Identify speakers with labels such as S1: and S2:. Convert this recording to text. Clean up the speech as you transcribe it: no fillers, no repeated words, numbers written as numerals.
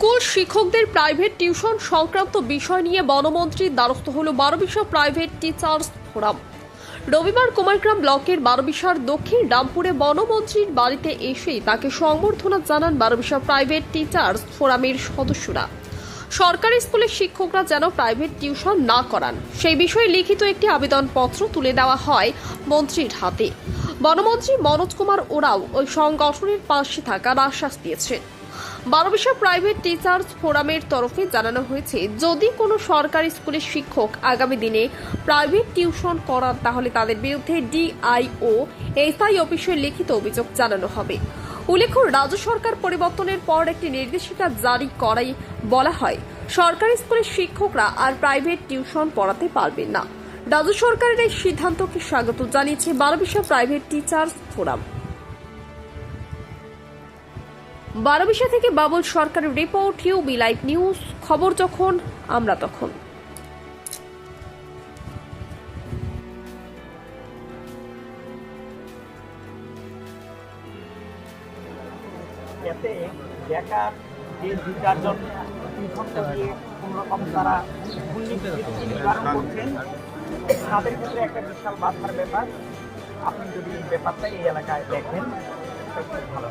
S1: School শিক্ষকদের private tuition সংক্রান্ত বিষয় নিয়ে বনমন্ত্রীর দ্বারস্থ হল বারোবিশা প্রাইভেট টিচার্স ফোরাম। রবিবার কুমারগ্রাম ব্লকের বারোবিশার দক্ষিণ রামপুরে বনমন্ত্রীর বাড়িতে এসে তাকে সংবর্ধনা জানান বারোবিশা প্রাইভেট টিচার্স ফোরামের সদস্যরা। সরকারি স্কুলের শিক্ষকরা যেন প্রাইভেট টিউশন না করান সেই বিষয়ে লিখিত একটি আবেদনপত্র তুলে দেওয়া হয় মন্ত্রীর হাতে। বনমন্ত্রী মনোজ কুমার ওরাও ওই সংগঠনের পাশে থাকার আশ্বাস দিয়েছেন। বারোবিশা প্রাইভেট টিচার্স ফোরামের তরফে জানানো হয়েছে, যদি কোনো সরকারি স্কুলের শিক্ষক আগামী দিনে প্রাইভেট টিউশন করান তাহলে তাদের বিরুদ্ধে ডিআইও এসআই অফিসে লিখিত অভিযোগ জানানো হবে। উল্লেখ্য, রাজ্য সরকার পরিবর্তনের পর একটি নির্দেশিকা জারি করাই বলা হয় সরকারি স্কুলের শিক্ষকরা আর প্রাইভেট টিউশন পড়াতে পারবেন না। রাজ্য সরকারের এই সিদ্ধান্তকে স্বাগত জানিয়েছে Barobisha private teachers forum. Barobisha থেকে বাবুল সরকারের রিপোর্ট, ইউবি লাইভ নিউজ। খবর যখন আমরা তখন।
S2: এতে বেকার যে দুই চারজন শিক্ষককে দিয়ে কোনোরকম তারা দুর্নীতি নিবারণ করছেন, তাদের ক্ষেত্রে একটা বিশাল বাধার ব্যাপার। আপনি যদি এই ব্যাপারটা এই এলাকায় দেখেন, ভালো।